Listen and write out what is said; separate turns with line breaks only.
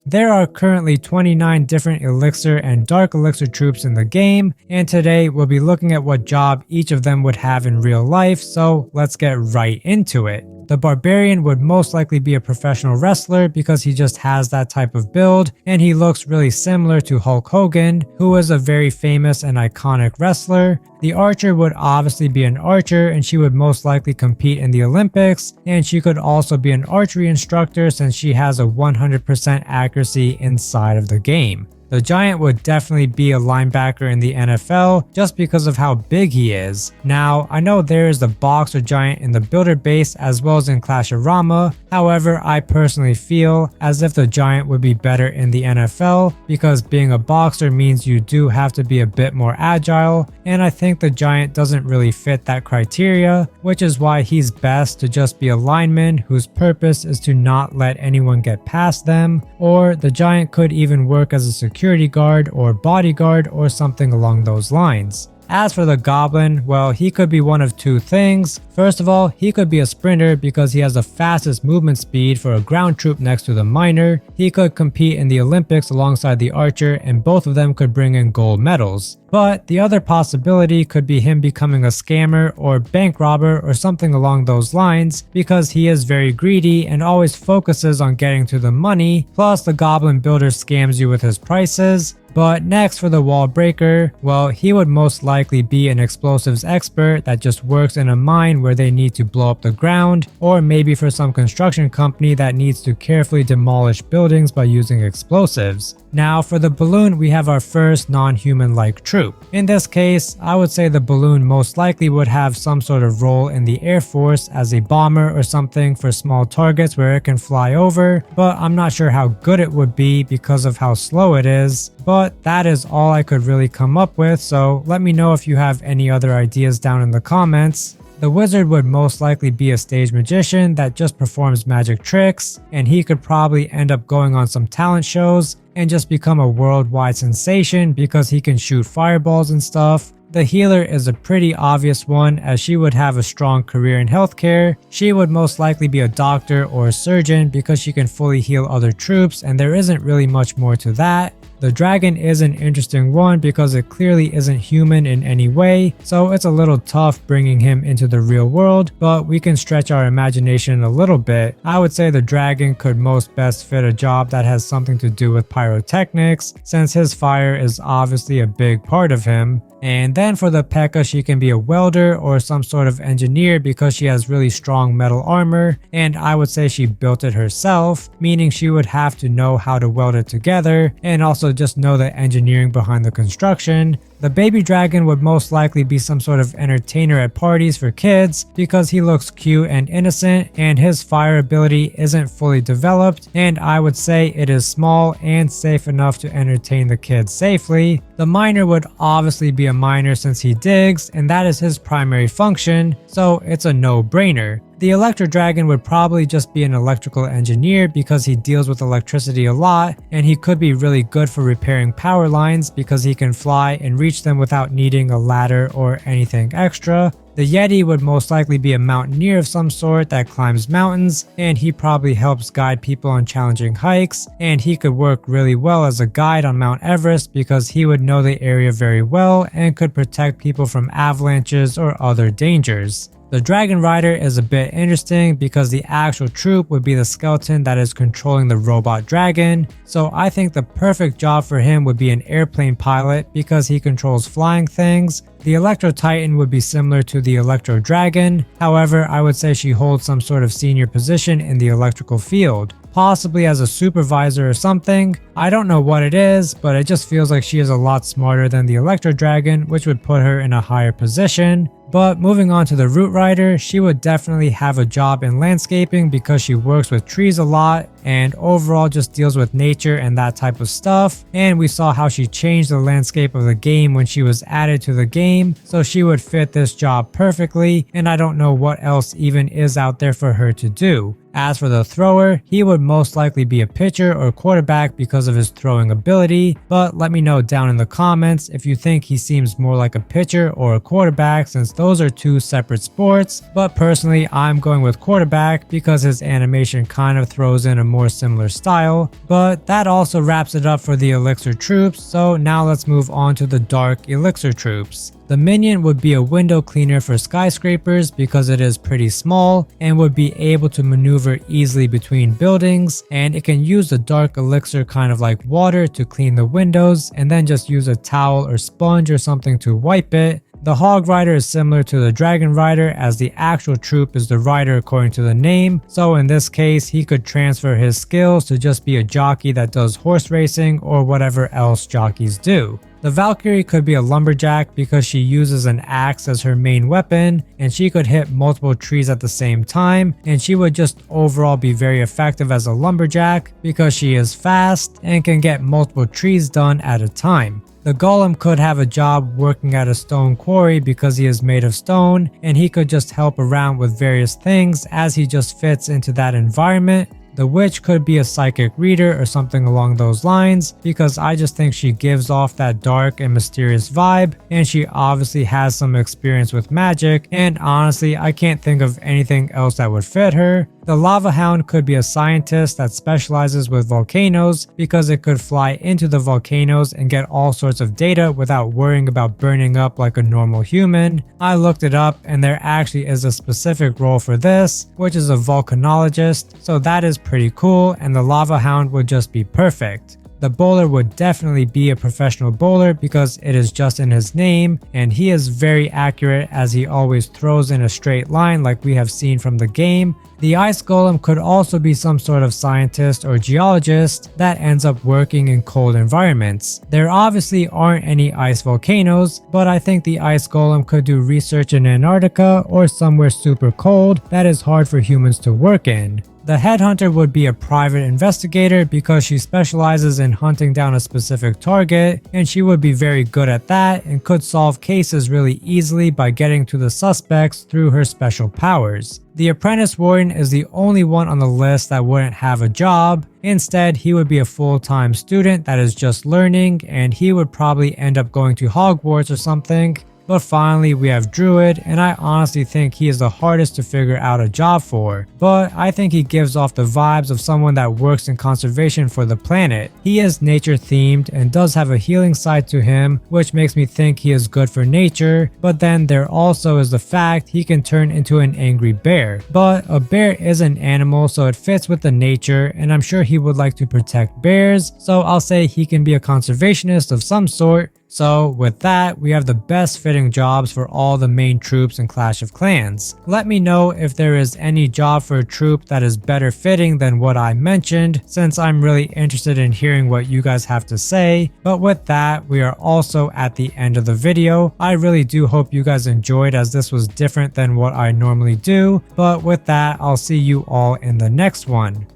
There are currently 29 different Elixir and Dark Elixir troops in the game, and today we'll be looking at what job each of them would have in real life, so let's get right into it. The Barbarian would most likely be a professional wrestler because he just has that type of build, and he looks really similar to Hulk Hogan, who was a very famous and iconic wrestler. The Archer would obviously be an archer, and she would most likely compete in the Olympics, and she could also be an archery instructor since she has a 100% accuracy inside of the game. The Giant would definitely be a linebacker in the NFL just because of how big he is. Now, I know there is the Boxer Giant in the Builder base as well as in Clash-O-Rama, however, I personally feel as if the Giant would be better in the NFL because being a boxer means you do have to be a bit more agile, and I think the Giant doesn't really fit that criteria, which is why he's best to just be a lineman whose purpose is to not let anyone get past them, or the Giant could even work as a security guard or bodyguard or something along those lines. As for the Goblin, well, he could be one of two things. First of all, he could be a sprinter because he has the fastest movement speed for a ground troop next to the Miner. He could compete in the Olympics alongside the Archer, and both of them could bring in gold medals. But the other possibility could be him becoming a scammer or bank robber or something along those lines because he is very greedy and always focuses on getting to the money, plus the Goblin Builder scams you with his prices. But next for the Wall Breaker, well, he would most likely be an explosives expert that just works in a mine where they need to blow up the ground, or maybe for some construction company that needs to carefully demolish buildings by using explosives. Now for the Balloon, we have our first non-human-like troop. In this case, I would say the Balloon most likely would have some sort of role in the Air Force as a bomber or something for small targets where it can fly over, but I'm not sure how good it would be because of how slow it is. But that is all I could really come up with, so let me know if you have any other ideas down in the comments. The Wizard would most likely be a stage magician that just performs magic tricks, and he could probably end up going on some talent shows and just become a worldwide sensation because he can shoot fireballs and stuff. The Healer is a pretty obvious one as she would have a strong career in healthcare. She would most likely be a doctor or a surgeon because she can fully heal other troops, and there isn't really much more to that. The Dragon is an interesting one because it clearly isn't human in any way, so it's a little tough bringing him into the real world, but we can stretch our imagination a little bit. I would say the Dragon could most best fit a job that has something to do with pyrotechnics, since his fire is obviously a big part of him. And then for the P.E.K.K.A, she can be a welder or some sort of engineer because she has really strong metal armor, and I would say she built it herself, meaning she would have to know how to weld it together and also just know the engineering behind the construction. The Baby Dragon would most likely be some sort of entertainer at parties for kids because he looks cute and innocent, and his fire ability isn't fully developed, and I would say it is small and safe enough to entertain the kids safely. The Miner would obviously be a miner since he digs, and that is his primary function, so it's a no-brainer. The Electro Dragon would probably just be an electrical engineer because he deals with electricity a lot, and he could be really good for repairing power lines because he can fly and reach them without needing a ladder or anything extra. The Yeti would most likely be a mountaineer of some sort that climbs mountains, and he probably helps guide people on challenging hikes, and he could work really well as a guide on Mount Everest because he would know the area very well and could protect people from avalanches or other dangers. The Dragon Rider is a bit interesting because the actual troop would be the skeleton that is controlling the robot dragon, so I think the perfect job for him would be an airplane pilot because he controls flying things. The Electro Titan would be similar to the Electro Dragon, however I would say she holds some sort of senior position in the electrical field, possibly as a supervisor or something. I don't know what it is, but it just feels like she is a lot smarter than the Electro Dragon, which would put her in a higher position. But moving on to the Root Rider, she would definitely have a job in landscaping because she works with trees a lot and overall just deals with nature and that type of stuff. And we saw how she changed the landscape of the game when she was added to the game, so she would fit this job perfectly, and I don't know what else even is out there for her to do. As for the thrower, he would most likely be a pitcher or quarterback because of his throwing ability, but let me know down in the comments if you think he seems more like a pitcher or a quarterback, since those are two separate sports. But personally, I'm going with quarterback because his animation kind of throws in a more similar style. But that also wraps it up for the Elixir troops, so now let's move on to the Dark Elixir troops. The minion would be a window cleaner for skyscrapers because it is pretty small and would be able to maneuver easily between buildings, and it can use the dark elixir kind of like water to clean the windows and then just use a towel or sponge or something to wipe it. The Hog Rider is similar to the Dragon Rider, as the actual troop is the rider according to the name, so in this case he could transfer his skills to just be a jockey that does horse racing or whatever else jockeys do. The Valkyrie could be a lumberjack because she uses an axe as her main weapon, and she could hit multiple trees at the same time, and she would just overall be very effective as a lumberjack because she is fast and can get multiple trees done at a time. The Golem could have a job working at a stone quarry because he is made of stone, and he could just help around with various things as he just fits into that environment. The Witch could be a psychic reader or something along those lines because I just think she gives off that dark and mysterious vibe, and she obviously has some experience with magic, and honestly I can't think of anything else that would fit her. The Lava Hound could be a scientist that specializes with volcanoes because it could fly into the volcanoes and get all sorts of data without worrying about burning up like a normal human. I looked it up and there actually is a specific role for this, which is a volcanologist, so that is pretty cool, and the Lava Hound would just be perfect. The bowler would definitely be a professional bowler because it is just in his name, and he is very accurate as he always throws in a straight line like we have seen from the game. The Ice Golem could also be some sort of scientist or geologist that ends up working in cold environments. There obviously aren't any ice volcanoes, but I think the Ice Golem could do research in Antarctica or somewhere super cold that is hard for humans to work in. The Headhunter would be a private investigator because she specializes in hunting down a specific target, and she would be very good at that and could solve cases really easily by getting to the suspects through her special powers. The Apprentice Warden is the only one on the list that wouldn't have a job. Instead, he would be a full-time student that is just learning, and he would probably end up going to Hogwarts or something. But finally, we have Druid, and I honestly think he is the hardest to figure out a job for. But I think he gives off the vibes of someone that works in conservation for the planet. He is nature themed and does have a healing side to him, which makes me think he is good for nature. But then there also is the fact he can turn into an angry bear. But a bear is an animal, so it fits with the nature, and I'm sure he would like to protect bears, so I'll say he can be a conservationist of some sort. So with that, we have the best fitting jobs for all the main troops in Clash of Clans. Let me know if there is any job for a troop that is better fitting than what I mentioned, since I'm really interested in hearing what you guys have to say. But with that, we are also at the end of the video. I really do hope you guys enjoyed, as this was different than what I normally do. But with that, I'll see you all in the next one.